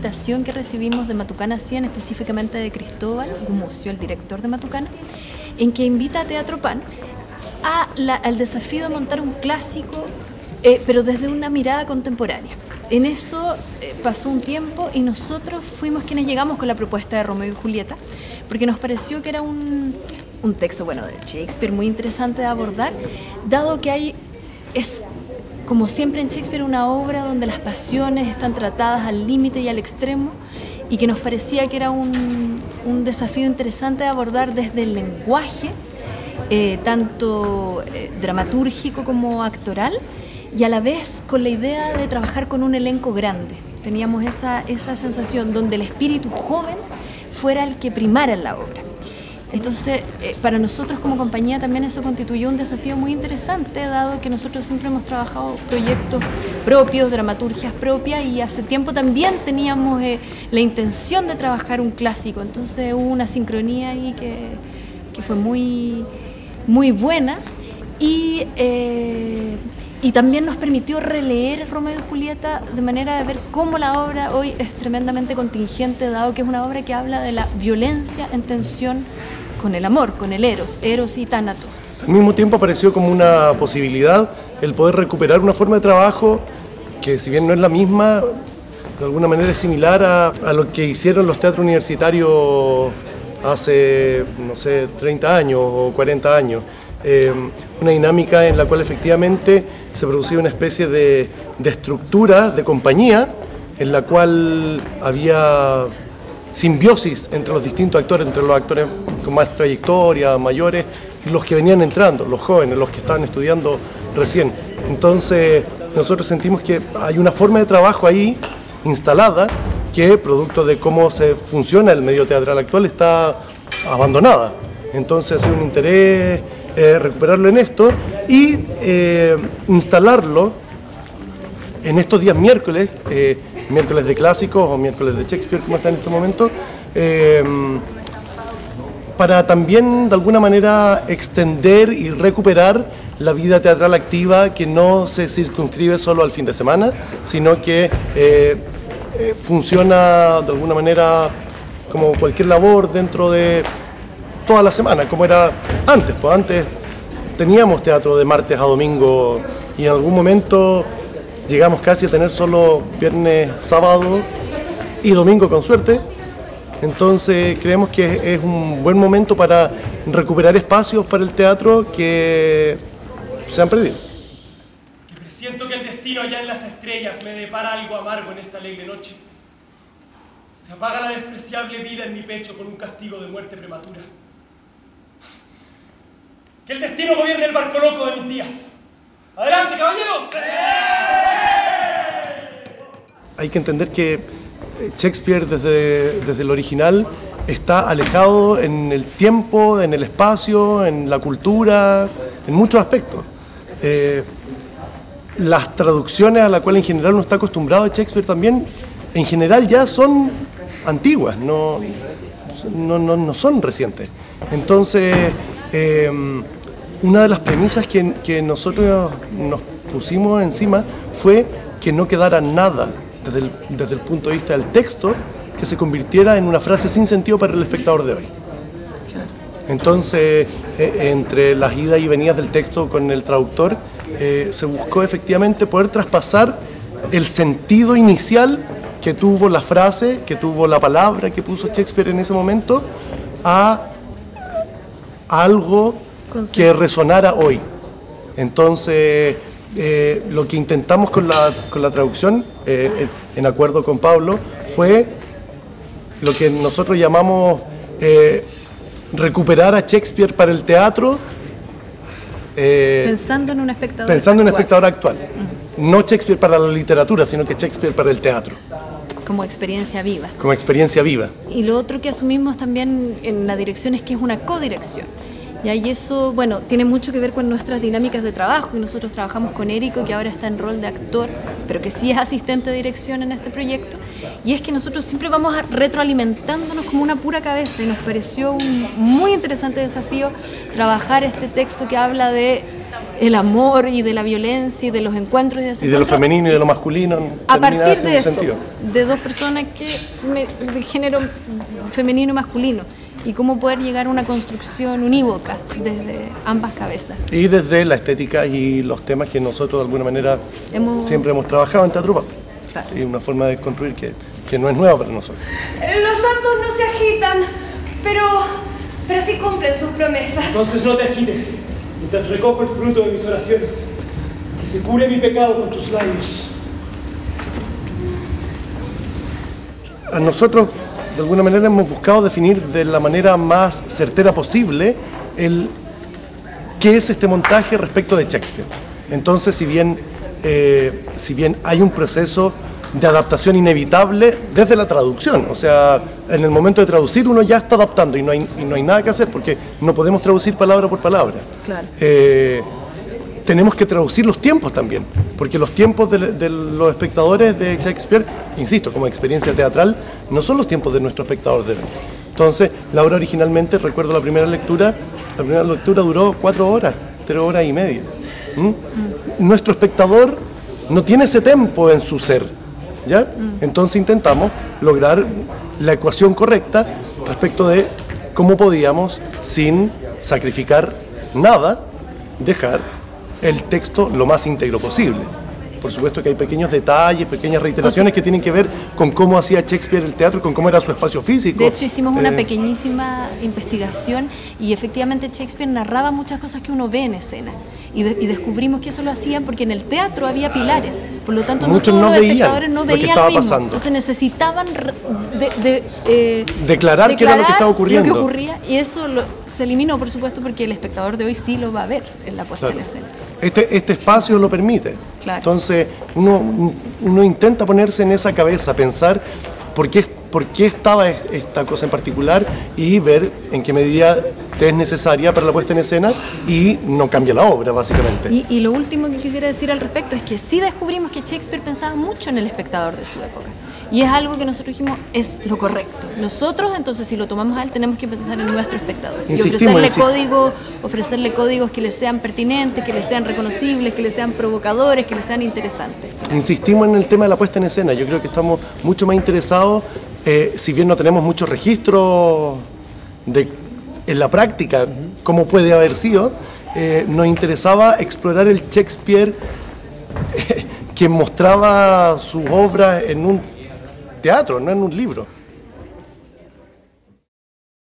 invitación que recibimos de Matucana 100, específicamente de Cristóbal Gumucio, el director de Matucana, en que invita a Teatro Pan al desafío de montar un clásico, pero desde una mirada contemporánea. En eso pasó un tiempo y nosotros fuimos quienes llegamos con la propuesta de Romeo y Julieta, porque nos pareció que era un texto, bueno, de Shakespeare muy interesante de abordar, dado que es como siempre en Shakespeare una obra donde las pasiones están tratadas al límite y al extremo, y que nos parecía que era un desafío interesante de abordar desde el lenguaje, tanto dramatúrgico como actoral, y a la vez con la idea de trabajar con un elenco grande. Teníamos esa sensación donde el espíritu joven fuera el que primara en la obra. Entonces, para nosotros como compañía también eso constituyó un desafío muy interesante, dado que nosotros siempre hemos trabajado proyectos propios, dramaturgias propias, y hace tiempo también teníamos la intención de trabajar un clásico. Entonces hubo una sincronía ahí que fue muy, muy buena, y también nos permitió releer Romeo y Julieta de manera de ver cómo la obra hoy es tremendamente contingente, dado que es una obra que habla de la violencia en tensión con el amor, con el eros y tánatos. Al mismo tiempo apareció como una posibilidad el poder recuperar una forma de trabajo que, si bien no es la misma, de alguna manera es similar a lo que hicieron los teatros universitarios hace, no sé, 30 años o 40 años. Una dinámica en la cual efectivamente se producía una especie de estructura, de compañía, en la cual había simbiosis entre los distintos actores, entre los actores con más trayectoria, mayores, y los que venían entrando, los jóvenes, los que estaban estudiando recién. Entonces nosotros sentimos que hay una forma de trabajo ahí instalada que, producto de cómo se funciona el medio teatral actual, está abandonada. Entonces ha sido un interés recuperarlo en esto y instalarlo en estos días miércoles, miércoles de clásicos o miércoles de Shakespeare, como está en este momento, para también de alguna manera extender y recuperar la vida teatral activa, que no se circunscribe solo al fin de semana, sino que funciona de alguna manera como cualquier labor dentro de toda la semana, como era antes. Pues antes teníamos teatro de martes a domingo y en algún momento llegamos casi a tener solo viernes, sábado y domingo con suerte. Entonces creemos que es un buen momento para recuperar espacios para el teatro que se han perdido. Que presiento que el destino allá en las estrellas me depara algo amargo en esta alegre noche. Se apaga la despreciable vida en mi pecho con un castigo de muerte prematura. Que el destino gobierne el barco loco de mis días. ¡Adelante, caballeros! Hay que entender que Shakespeare desde el original está alejado en el tiempo, en el espacio, en la cultura, en muchos aspectos. Las traducciones a las cuales en general uno está acostumbrado de Shakespeare también, en general ya son antiguas, no son recientes. Entonces, una de las premisas que nosotros nos pusimos encima fue que no quedara nada desde el punto de vista del texto que se convirtiera en una frase sin sentido para el espectador de hoy. Entonces, entre las idas y venidas del texto con el traductor, se buscó efectivamente poder traspasar el sentido inicial que tuvo la frase, que tuvo la palabra que puso Shakespeare en ese momento, a algo que resonara hoy. Entonces, lo que intentamos con la traducción, en acuerdo con Pablo, fue lo que nosotros llamamos recuperar a Shakespeare para el teatro, pensando en un espectador actual. No Shakespeare para la literatura, sino que Shakespeare para el teatro. Como experiencia viva. Como experiencia viva. Y lo otro que asumimos también en la dirección es que es una codirección. Y eso, bueno, tiene mucho que ver con nuestras dinámicas de trabajo, y nosotros trabajamos con Érico, que ahora está en rol de actor, pero que sí es asistente de dirección en este proyecto, y es que nosotros siempre vamos retroalimentándonos como una pura cabeza, y nos pareció un muy interesante desafío trabajar este texto que habla de el amor y de la violencia y de los encuentros y de Y de lo femenino y de lo masculino. A partir en de eso, sentido. de dos personas de género femenino y masculino, y cómo poder llegar a una construcción unívoca desde ambas cabezas. Y desde la estética y los temas que nosotros de alguna manera siempre hemos trabajado en Teatro Pop. Claro. Y una forma de construir que no es nueva para nosotros. Los santos no se agitan, pero sí cumplen sus promesas. Entonces no te agites, mientras recojo el fruto de mis oraciones. Que se cure mi pecado con tus labios. A nosotros, de alguna manera, hemos buscado definir de la manera más certera posible qué es este montaje respecto de Shakespeare. Entonces, si bien hay un proceso de adaptación inevitable desde la traducción, o sea, en el momento de traducir uno ya está adaptando y no hay nada que hacer porque no podemos traducir palabra por palabra. Claro. Tenemos que traducir los tiempos también, porque los tiempos de los espectadores de Shakespeare, insisto, como experiencia teatral, no son los tiempos de nuestro espectador de hoy. Entonces, la obra originalmente, recuerdo la primera lectura duró 4 horas, 3 horas y media. Nuestro espectador no tiene ese tempo en su ser, ¿ya? Entonces intentamos lograr la ecuación correcta respecto de cómo podíamos, sin sacrificar nada, dejar el texto lo más íntegro posible. Por supuesto que hay pequeños detalles, pequeñas reiteraciones que tienen que ver con cómo hacía Shakespeare el teatro, con cómo era su espacio físico. De hecho, hicimos una pequeñísima investigación y efectivamente Shakespeare narraba muchas cosas que uno ve en escena. Y descubrimos que eso lo hacían porque en el teatro había pilares. Por lo tanto, muchos no todos no los espectadores no lo que veían estaba lo mismo. pasando. Entonces necesitaban declarar qué era lo que estaba ocurriendo. Lo que ocurría, y eso se eliminó, por supuesto, porque el espectador de hoy sí lo va a ver en la puesta en escena. Este espacio lo permite. Claro. Entonces, uno intenta ponerse en esa cabeza, pensar por qué estaba esta cosa en particular y ver en qué medida es necesaria para la puesta en escena y no cambia la obra, básicamente. Y lo último que quisiera decir al respecto es que sí descubrimos que Shakespeare pensaba mucho en el espectador de su época. Y es algo que nosotros dijimos es lo correcto. Nosotros, entonces, si lo tomamos a él, tenemos que pensar en nuestro espectador. Y ofrecerle códigos que le sean pertinentes, que le sean reconocibles, que le sean provocadores, que le sean interesantes. Insistimos en el tema de la puesta en escena. Yo creo que estamos mucho más interesados, si bien no tenemos muchos registros en la práctica, cómo puede haber sido, nos interesaba explorar el Shakespeare que mostraba sus obras en un teatro, no en un libro.